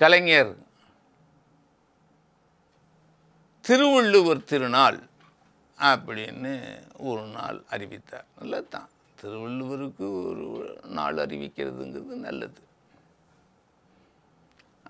கலைஞர் திருவள்ளுவர் திருநாள் அப்படின்னு ஒரு நாள் அறிவித்தார். நல்லது தான், திருவள்ளுவருக்கு ஒரு நாள் அறிவிக்கிறதுங்கிறது நல்லது.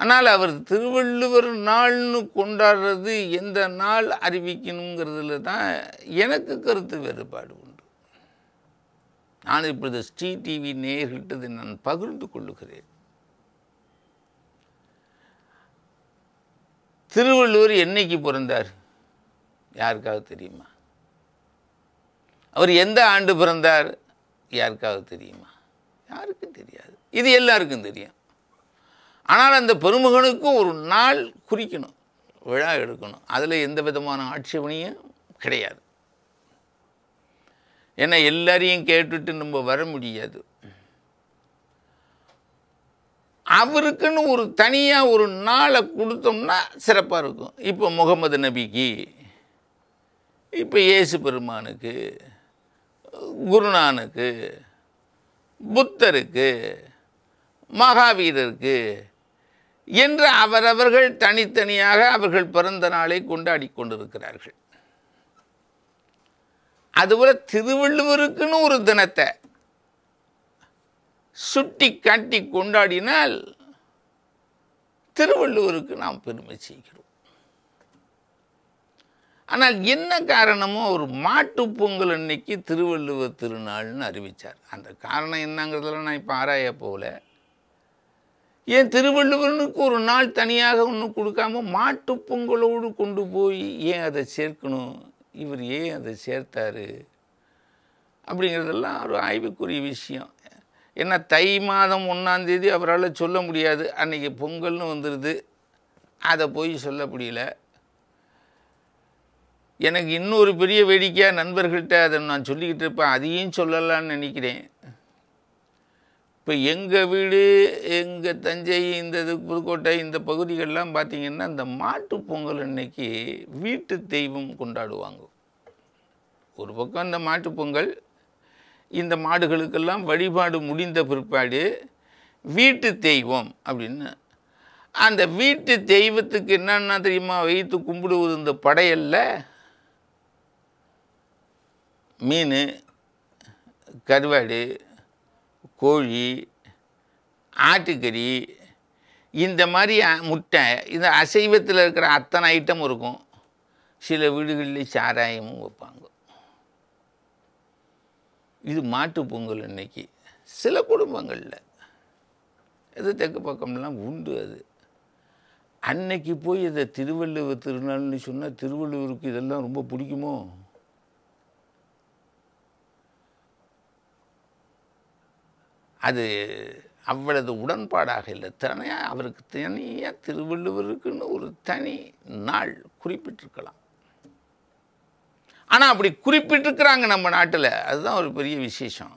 ஆனால் அவர் திருவள்ளுவர் நாள்னு கொண்டாடுறது எந்த நாள் அறிவிக்கணுங்கிறதுல தான் எனக்கு கருத்து வேறுபாடு உண்டு. நான் இப்பொழுது ஸ்ரீ டிவி நேயர்கள்ட்டதை நான் பகிர்ந்து கொள்ளுகிறேன். திருவள்ளுவர் என்னைக்கு பிறந்தார் யாருக்காவது தெரியுமா? அவர் எந்த ஆண்டு பிறந்தார் யாருக்காவது தெரியுமா? யாருக்கும் தெரியாது. இது எல்லாருக்கும் தெரியும். ஆனால் அந்த பெருமகனுக்கு ஒரு நாள் குறிக்கணும், விழா எடுக்கணும். அதில் எந்த விதமான ஆட்சேபனையும் கிடையாது. ஏன்னா எல்லாரையும் கேட்டுட்டு நம்ம வர முடியாது. அவருக்குன்னு ஒரு தனியாக ஒரு நாளை கொடுத்தோம்னா சிறப்பாக இருக்கும். இப்போ முகமது நபிக்கு, இப்போ இயேசு பெருமானுக்கு, குருநானுக்கு, புத்தருக்கு, மகாவீரருக்கு என்று அவரவர்கள் தனித்தனியாக அவர்கள் பிறந்த நாளை கொண்டாடி கொண்டிருக்கிறார்கள். அதுபோல் திருவள்ளுவருக்குன்னு ஒரு தினத்தை சுட்டி காட்டி கொண்டாடினால் திருவள்ளுவருக்கு நாம் பெருமை செய்கிறோம். ஆனால் என்ன காரணமோ ஒரு மாட்டுப் பொங்கல் அன்னைக்கு திருவள்ளுவர் திருநாள்னு அறிவித்தார். அந்த காரணம் என்னங்கிறதுல நான் இப்போ ஆராய போகல. ஏன் திருவள்ளுவனுக்கு ஒரு நாள் தனியாக ஒன்றும் கொடுக்காம மாட்டுப் பொங்கலோடு கொண்டு போய் ஏன் அதை சேர்க்கணும், இவர் ஏன் அதை சேர்த்தார் அப்படிங்கிறதெல்லாம் ஒரு ஆய்வுக்குரிய விஷயம். ஏன்னா தை மாதம் 1ஆம் தேதி அவரால் சொல்ல முடியாது, அன்றைக்கி பொங்கல்னு வந்துடுது, அதை போய் சொல்ல முடியல. எனக்கு இன்னொரு பெரிய வேடிக்கையாக நண்பர்கள்ட்ட அதை நான் சொல்லிக்கிட்டு இருப்பேன், அதையும் சொல்லலான்னு நினைக்கிறேன். இப்போ எங்கள் வீடு, எங்கள் தஞ்சை, இந்த இது புதுக்கோட்டை, இந்த பகுதிகளெலாம் பார்த்திங்கன்னா இந்த மாட்டுப் பொங்கல் அன்னைக்கு வீட்டு தெய்வம் கொண்டாடுவாங்க. ஒரு பக்கம் இந்த மாட்டுப் பொங்கல், இந்த மாடுகளுக்கெல்லாம் வழிபாடு முடிந்த பிற்பாடு வீட்டு தெய்வம் அப்படின்னு அந்த வீட்டு தெய்வத்துக்கு என்னென்னா தெரியுமா வைத்து கும்பிடுவது? இந்த படையல்ல மீன், கருவாடு, கோழி, ஆட்டுக்கறி, இந்த மாதிரி முட்டை, இந்த அசைவத்தில் இருக்கிற அத்தனை ஐட்டம் இருக்கும். சில வீடுகளில் சாராயமும் வைப்பாங்க. இது மாட்டுப் பொங்கல் அன்னைக்கு. சில குடும்பங்களில் இது தெற்கு பக்கம்லாம் உண்டு. அது அன்னைக்கு போய் இதை திருவள்ளுவர் திருநாள்னு சொன்னால் திருவள்ளுவருக்கு இதெல்லாம் ரொம்ப பிடிக்குமோ? அது அவ்வளவு உடன்பாடாக இல்லை. தனியாக அவருக்கு தனியாக திருவள்ளுவருக்குன்னு ஒரு தனி நாள் குறிப்பிட்டிருக்கலாம். ஆனால் அப்படி குறிப்பிட்டிருக்கிறாங்க நம்ம நாட்டில். அதுதான் ஒரு பெரிய விசேஷம்.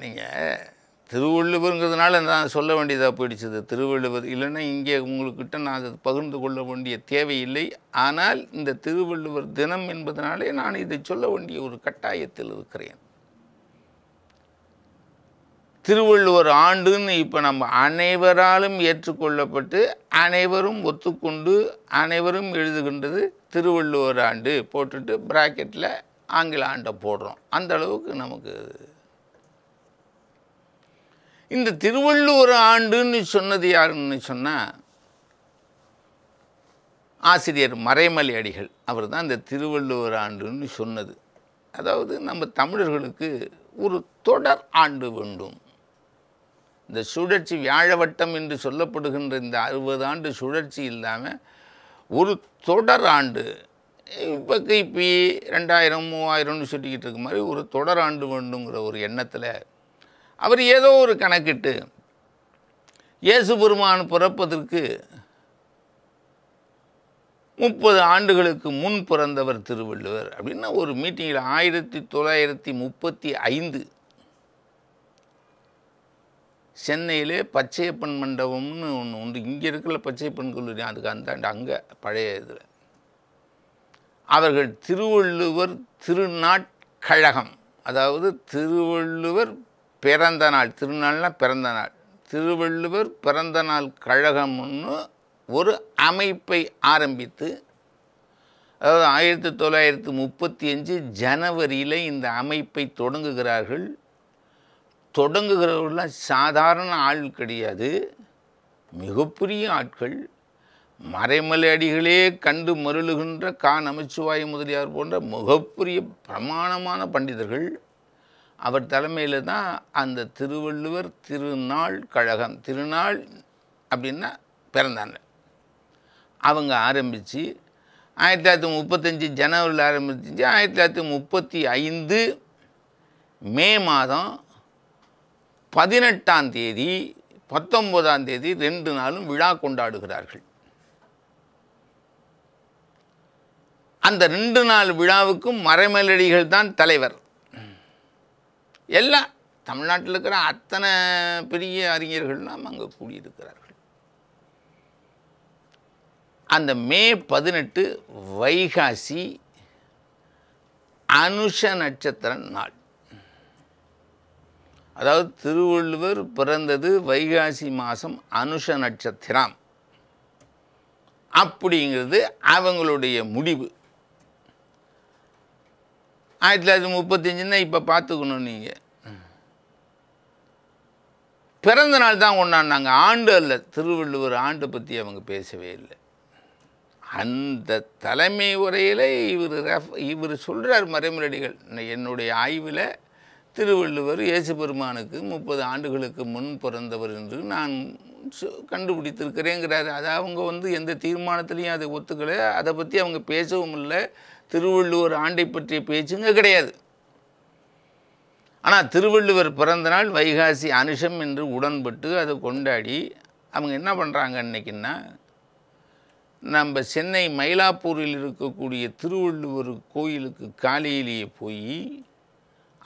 நீங்கள் திருவள்ளுவருங்கிறதுனால நான் சொல்ல வேண்டியதாக போயிடுச்சு திருவள்ளுவர். இல்லைன்னா இங்கே உங்கள்கிட்ட நான் அதை பகிர்ந்து கொள்ள வேண்டிய தேவையில்லை. ஆனால் இந்த திருவள்ளுவர் தினம் என்பதனாலே நான் இதை சொல்ல வேண்டிய ஒரு கட்டாயத்தில் இருக்கிறேன். திருவள்ளுவர் ஆண்டுன்னு இப்போ நம்ம அனைவராலும் ஏற்றுக்கொள்ளப்பட்டு அனைவரும் ஒத்துக்கொண்டு அனைவரும் எழுதுகின்றது திருவள்ளுவர் ஆண்டு போட்டுட்டு பிராக்கெட்டில் ஆங்கில ஆண்டை போடுறோம். அந்த அளவுக்கு நமக்கு இந்த திருவள்ளுவர் ஆண்டுன்னு சொன்னது யாருன்னு சொன்னால் ஆசிரியர் மறைமலை அடிகள். அவர் தான் இந்த திருவள்ளுவர் ஆண்டுன்னு சொன்னது. அதாவது நம்ம தமிழர்களுக்கு ஒரு தொடர் ஆண்டு வேண்டும். இந்த சுழற்சி வியாழவட்டம் என்று சொல்லப்படுகின்ற இந்த 60 ஆண்டு சுழற்சி இல்லாமல் ஒரு தொடர் ஆண்டு, இப்போ கிபி 2000 3000ன்னு சொல்லிக்கிட்டு இருக்க மாதிரி ஒரு தொடர் ஆண்டு வேண்டுங்கிற ஒரு எண்ணத்தில் அவர் ஏதோ ஒரு கணக்கிட்டு இயேசு பெருமான் பிறப்பதற்கு 30 ஆண்டுகளுக்கு முன் பிறந்தவர் திருவள்ளுவர் அப்படின்னா ஒரு மீட்டிங்கில் 1935 சென்னையிலே பச்சையப்பன் மண்டபம்னு ஒன்று உண்டு. இங்கே இருக்கிற பச்சையப்பன் கல்லூரி, அதுக்கு அந்தாண்டு அங்கே பழைய இதில் அவர்கள் திருவள்ளுவர் திருநாட்கழகம், அதாவது திருவள்ளுவர் பிறந்த நாள், திருநாள்னா பிறந்த நாள், திருவள்ளுவர் பிறந்த நாள் கழகம்னு ஒரு அமைப்பை ஆரம்பித்து, அதாவது 1935 ஜனவரியில் இந்த அமைப்பை தொடங்குகிறார்கள். தொடங்குகிறவர்கள்லாம் சாதாரண ஆள் கிடையாது, மிகப்பெரிய ஆட்கள். மறைமலை அடிகளே கண்டு மருளுகின்ற நமச்சிவாய முதலியார் போன்ற மிகப்பெரிய பிரமாணமான பண்டிதர்கள். அவர் தலைமையில் தான் அந்த திருவள்ளுவர் திருநாள் கழகம், திருநாள் அப்படின்னா பிறந்தாங்க, அவங்க ஆரம்பித்து 1935 ஜனவரியில் ஆரம்பிச்சு 1935 மே மாதம் 18ஆம் தேதி 19ஆம் தேதி 2 நாளும் விழா கொண்டாடுகிறார்கள். அந்த 2 நாள் விழாவுக்கும் மறைமலடிகள் தான் தலைவர். எல்லாம் தமிழ்நாட்டில் இருக்கிற அத்தனை பெரிய அறிஞர்கள்லாம் அங்கே கூடியிருக்கிறார்கள். அந்த மே 18 வைகாசி அனுஷ நட்சத்திர நாள். அதாவது திருவள்ளுவர் பிறந்தது வைகாசி மாதம் அனுஷ நட்சத்திரம் அப்படிங்கிறது அவங்களுடைய முடிவு. 1935 இப்போ பார்த்துக்கணும். நீங்கள் பிறந்த நாள் தான் கொண்டாடினாங்க, ஆண்டு அல்ல. திருவள்ளுவர் ஆண்டை பற்றி அவங்க பேசவே இல்லை. அந்த தலைமை உரையில் இவர் சொல்கிறார் மறைமலடிகள், என்னுடைய ஆய்வில் திருவள்ளுவர் இயேசு பெருமானுக்கு 30 ஆண்டுகளுக்கு முன் பிறந்தவர் என்று நான் கண்டுபிடித்திருக்கிறேங்கிறாரு. அது அவங்க எந்த தீர்மானத்திலையும் அதை ஒத்துக்கலை, அதை பற்றி அவங்க பேசவும் இல்லை. திருவள்ளுவர் ஆண்டை பற்றிய பேச்சுங்க கிடையாது. ஆனால் திருவள்ளுவர் பிறந்த நாள் வைகாசி அனுஷம் என்று உடன்பட்டு அதை கொண்டாடி அவங்க என்ன பண்ணுறாங்க அன்னைக்குன்னா, நம்ம சென்னை மயிலாப்பூரில் இருக்கக்கூடிய திருவள்ளுவர் கோயிலுக்கு காலையிலேயே போய்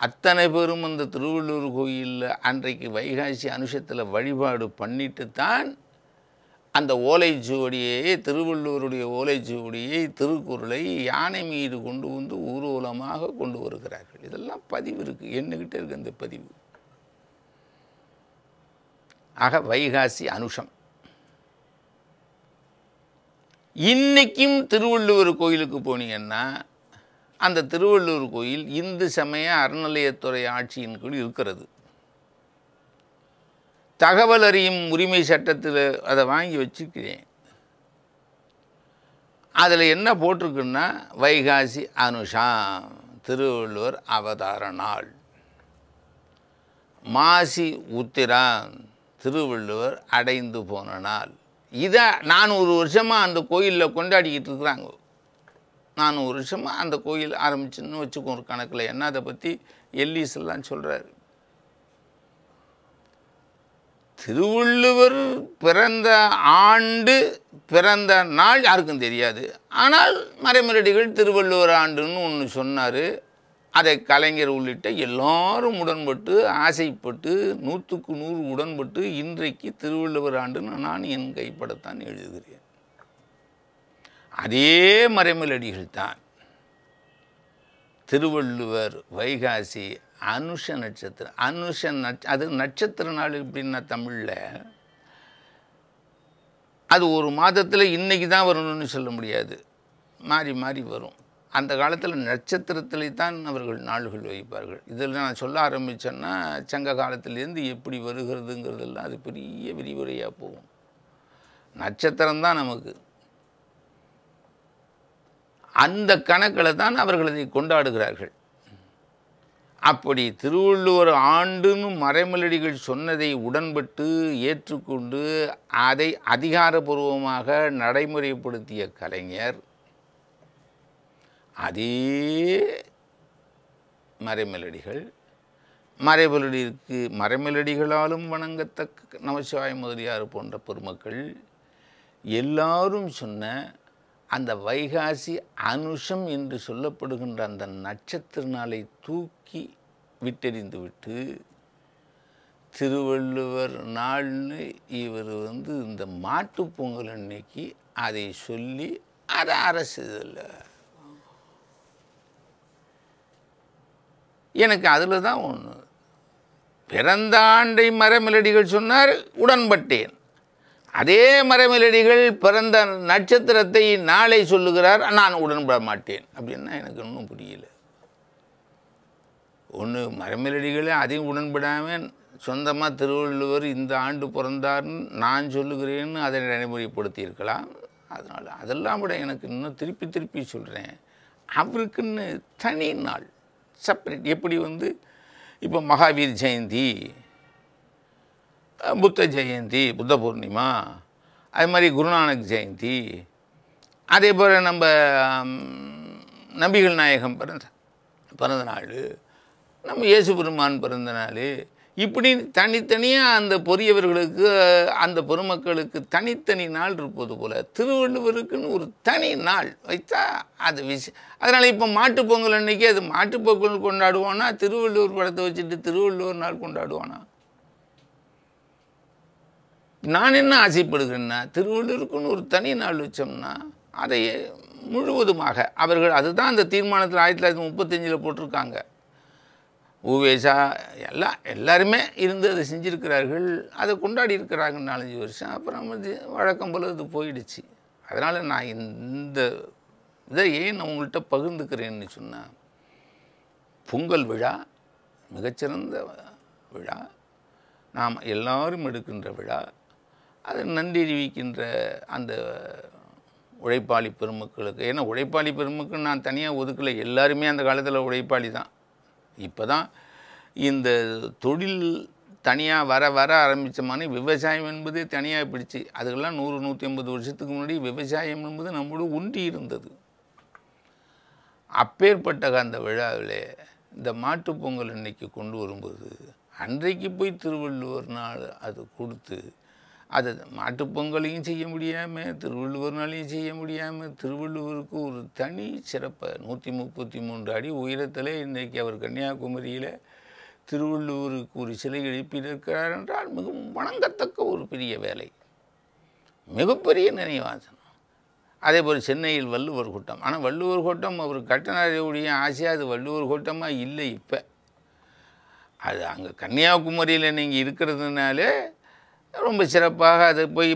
அத்தனை பேரும் அந்த திருவள்ளுவர் கோயிலில் அன்றைக்கு வைகாசி அனுஷத்தில் வழிபாடு பண்ணிட்டு தான் அந்த ஓலைச்சுவடியை, திருவள்ளுவருடைய ஓலைச்சுவடியை, திருக்குறளை யானை மீது கொண்டு வந்து ஊர்வலமாக கொண்டு வருகிறார்கள். இதெல்லாம் பதிவு இருக்குது, என்கிட்ட இருக்குது அந்த பதிவு. ஆக வைகாசி அனுஷம். இன்றைக்கும் திருவள்ளுவர் கோயிலுக்கு போனீங்கன்னா அந்த திருவள்ளுவர் கோயில் இந்து சமய அறநிலையத்துறை ஆட்சியின் கீழ் இருக்கிறது. தகவல் அறியும் உரிமை சட்டத்தில் அதை வாங்கி வச்சுக்கிறேன். அதில் என்ன போட்டிருக்குன்னா, வைகாசி அனுஷம் திருவள்ளுவர் அவதார நாள், மாசி உத்திரம் திருவள்ளுவர் அடைந்து போன நாள். இதை 400 வருஷமாக அந்த கோயிலில் கொண்டாடிக்கிட்டு இருக்கிறாங்க. 400 வருஷமாக அந்த கோயில் ஆரம்பிச்சுன்னு வச்சுக்கோ ஒரு கணக்கில். என்ன அதை பற்றி எல்லிஸ் எல்லாம் சொல்கிறாரு. திருவள்ளுவர் பிறந்த ஆண்டு பிறந்த நாள் யாருக்கும் தெரியாது. ஆனால் மறைமலடிகள் திருவள்ளுவர் ஆண்டுன்னு ஒன்று சொன்னார். அதை கலைஞர் உள்ளிட்ட எல்லாரும் உடன்பட்டு, ஆசைப்பட்டு, 100க்கு 100 உடன்பட்டு இன்றைக்கு திருவள்ளுவர் ஆண்டுன்னு நான் என் கைப்படத்தான் எழுதுகிறேன். அதே மறைமலடிகள் தான் திருவள்ளுவர் வைகாசி அனுஷ நட்சத்திரம், அது நட்சத்திர நாள் எப்படின்னா தமிழில் அது ஒரு மாதத்தில் இன்றைக்கி தான் வரணும்னு சொல்ல முடியாது, மாறி மாறி வரும். அந்த காலத்தில் நட்சத்திரத்திலே தான் அவர்கள் நாள்கள் வைப்பார்கள். இதில் நான் சொல்ல ஆரம்பித்தேன்னா சங்க காலத்திலேருந்து எப்படி வருகிறதுங்கிறதெல்லாம் அது பெரிய விரிவுரையாக போகும். நட்சத்திரம்தான் நமக்கு. அந்த கணக்கில் தான் அவர்கள் அதை கொண்டாடுகிறார்கள். அப்படி திருவள்ளுவர் ஆண்டுன்னு மறைமலடிகள் சொன்னதை உடன்பட்டு ஏற்றுக்கொண்டு அதை அதிகாரபூர்வமாக நடைமுறைப்படுத்திய கலைஞர் அதே மறைமலடிகள், மறைமலடிகளாலும் வணங்கத்தக்க நமச்சிவாய முதலியார் போன்ற பெருமக்கள் எல்லாரும் சொன்ன அந்த வைகாசி அனுஷம் என்று சொல்லப்படுகின்ற அந்த நட்சத்திர நாளை தூக்கி விட்டெறிந்து விட்டு திருவள்ளுவர் நாள்னு இவர் இந்த மாட்டுப் பொங்கல் அன்னைக்கு அதை சொல்லி அதை அரசு இல்லை. எனக்கு அதில் தான் ஒன்று பிறந்த ஆண்டை மறைமலடிகள் சொன்னார், உடன்பட்டேன். அதே மறைமலடிகள் பிறந்த நட்சத்திரத்தை நாளை சொல்லுகிறார், நான் உடன்பட மாட்டேன். அப்படின்னா எனக்கு ஒன்றும் புரியல. ஒன்று மறைமலடிகளே அதையும் உடன்படாமல் சொந்தமாக திருவள்ளுவர் இந்த ஆண்டு பிறந்தார்னு நான் சொல்லுகிறேன்னு அதை நடைமுறைப்படுத்தியிருக்கலாம். அதனால் அதெல்லாம் விட எனக்கு இன்னும் திருப்பி சொல்கிறேன், அவருக்குன்னு தனி நாள் செப்பரேட். எப்படி இப்போ மகாவீர் ஜெயந்தி, புத்த ஜெயந்தி, புத்த பூர்ணிமா, அது மாதிரி குருநானக் ஜெயந்தி, அதே போல் நம்ம நபிகள் நாயகம் பிறந்த நாள், நம்ம இயேசு பெருமான் பிறந்த நாள், இப்படி தனித்தனியாக அந்த பொரியவர்களுக்கு அந்த பெருமக்களுக்கு தனித்தனி நாள் இருப்பது போல் திருவள்ளுவருக்குன்னு ஒரு தனி நாள் வைத்தா அது அதனால் இப்போ மாட்டுப்பொங்கல் அன்றைக்கி அது மாட்டுப்பொங்கல் கொண்டாடுவானா, திருவள்ளுவர் படத்தை வச்சுட்டு திருவள்ளுவர் நாள் கொண்டாடுவானா? நான் என்ன ஆசைப்படுகிறேன்னா, திருவள்ளுவருக்குன்னு ஒரு தனி நாள் வச்சோம்னா அதை முழுவதுமாக அவர்கள் அதுதான் அந்த தீர்மானத்தில் 1935 போட்டிருக்காங்க. ஊவேசா எல்லாருமே இருந்து அதை செஞ்சுருக்கிறார்கள், அதை கொண்டாடி இருக்கிறாங்க 4-5 வருஷம். அப்புறம் வழக்கம் போல் அது போயிடுச்சு. அதனால் நான் இந்த இதை ஏன் உங்கள்கிட்ட பகிர்ந்துக்கிறேன்னு சொன்னால், பொங்கல் விழா மிகச்சிறந்த விழா, நாம் எல்லாரும் எடுக்கின்ற விழா. அது நன்றி அறிவிக்கின்ற அந்த உழைப்பாளி பெருமக்களுக்கு. ஏன்னா உழைப்பாளி பெருமக்கள் நான் தனியாக ஒதுக்கலை, எல்லாருமே அந்த காலத்தில் உழைப்பாளி தான். இப்போ தான் இந்த தொழில் தனியாக வர ஆரம்பித்தமான விவசாயம் என்பதே தனியாக பிடிச்சி, அதுக்கெல்லாம் 100-150 வருஷத்துக்கு முன்னாடி விவசாயம் என்பது நம்மளோட ஒன்றி இருந்தது. அப்பேற்பட்ட அந்த விழாவில் இந்த மாட்டுப்பொங்கல் அன்னைக்கு கொண்டு வரும்போது, அன்றைக்கு போய் திருவள்ளுவர் நாள் அது கொடுத்து, அது மாட்டுப்பொங்கலையும் செய்ய முடியாமல் திருவள்ளுவர் நாளையும் செய்ய முடியாமல், திருவள்ளுவருக்கு ஒரு தனி சிறப்பை 133 அடி உயரத்தில் இன்றைக்கி அவர் கன்னியாகுமரியில் திருவள்ளுவருக்கு ஒரு சிலை எழுப்பியிருக்கிறார் என்றால் மிகவும் வணங்கத்தக்க ஒரு பெரிய வேலை, மிகப்பெரிய நினைவாசனம். அதே போல் சென்னையில் வள்ளுவர் கூட்டம். ஆனால் வள்ளுவர் கூட்டம் அவர் கட்டினாருடைய ஆசையாக அது வள்ளுவர் கூட்டமாக இல்லை. இப்போ அது அங்கே கன்னியாகுமரியில் நீங்கள் இருக்கிறதுனாலே ரொம்ப சிறப்பாக அதை போய்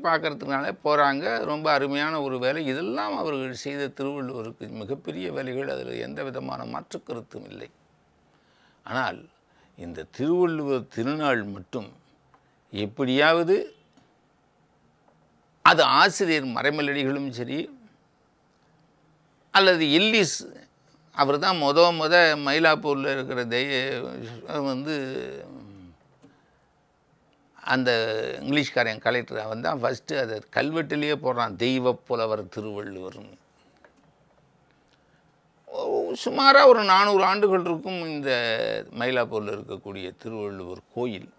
பார்க்குறதுனால போகிறாங்க. ரொம்ப அருமையான ஒரு வேலை. இதெல்லாம் அவர்கள் செய்த திருவள்ளுவருக்கு மிகப்பெரிய வேலைகள், அதில் எந்த விதமான மாற்று கருத்தும் இல்லை. ஆனால் இந்த திருவள்ளுவர் திருநாள் மட்டும் எப்படியாவது அது ஆசிரியர் மறைமலடிகளும் சரி, அல்லது எல்லிஸ் அவர் தான் மயிலாப்பூரில் இருக்கிற அந்த இங்கிலீஷ்காரன் கலெக்டர் அவன் தான் ஃபஸ்ட்டு அதை கல்வெட்டிலேயே போடுறான், தெய்வ புலவர் திருவள்ளுவர்னு. சுமாராக ஒரு 400 ஆண்டுகள் இருக்கும் இந்த மயிலாப்பூரில் இருக்கக்கூடிய திருவள்ளுவர் கோயில்.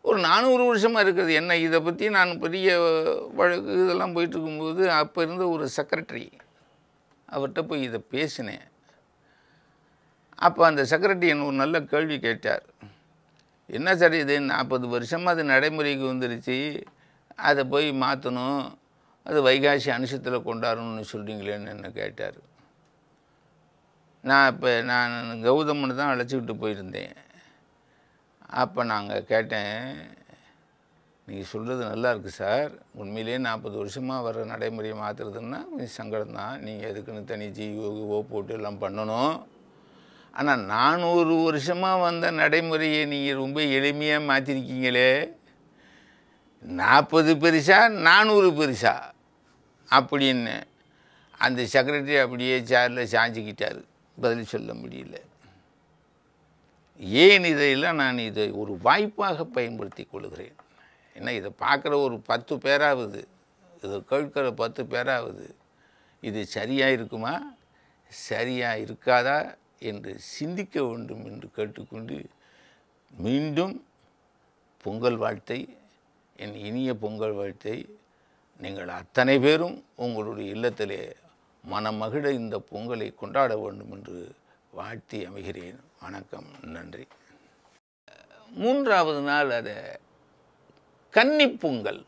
ஒரு 400 வருஷமாக இருக்கிறது. என்ன இதை பற்றி நான் பெரிய வழக்கு இதெல்லாம் போயிட்டுருக்கும்போது அப்போ இருந்த ஒரு செக்ரட்டரி அவர்கிட்ட போய் இதை பேசினேன். அப்போ அந்த செக்ரட்டரி என்ன ஒரு நல்ல கேள்வி கேட்டார். என்ன சார் இது 40 வருஷமாக அது நடைமுறைக்கு வந்துருச்சு, அதை போய் மாற்றணும், அது வைகாசி அனுஷத்தில் கொண்டாடணும்னு சொல்கிறீங்களேன்னு என்ன கேட்டார். நான் கௌதமனை தான் அழைச்சிக்கிட்டு போயிருந்தேன். அப்போ நாங்கள் கேட்டேன், நீங்கள் சொல்கிறது நல்லா இருக்குது சார், உண்மையிலே 40 வருஷமாக வர நடைமுறையை மாற்றுறதுன்னா கொஞ்சம் சங்கடம் தான், நீங்கள் எதுக்குன்னு தனி ஜிஓ போட்டு எல்லாம் பண்ணணும். ஆனால் 400 வருஷமாக வந்த நடைமுறையை நீங்கள் ரொம்ப எளிமையாக மாற்றிருக்கீங்களே, 40 பெருசா 400 பெருசா அப்படின்னு அந்த செக்ரட்டரி அப்படியே சேரில் சாஞ்சிக்கிட்டார். பதில் சொல்ல முடியல. ஏன் இதையெல்லாம் நான் இதை ஒரு வாய்ப்பாக பயன்படுத்தி கொள்கிறேன். ஏன்னா இதை பார்க்குற ஒரு 10 பேராவது, இதை கேட்குற 10 பேராவது இது சரியாக இருக்குமா சரியாக இருக்காதா என்று சிந்திக்க வேண்டும் என்று கேட்டுக்கொண்டு, மீண்டும் பொங்கல் வாழ்த்தை, என் இனிய பொங்கல் வாழ்த்தை நீங்கள் அத்தனை பேரும் உங்களுடைய இல்லத்திலே மனமகிழ இந்த பொங்கலை கொண்டாட வேண்டும் என்று வாழ்த்தி அமைகிறேன். வணக்கம், நன்றி. 3வது நாள் அதை கன்னிப்பொங்கல்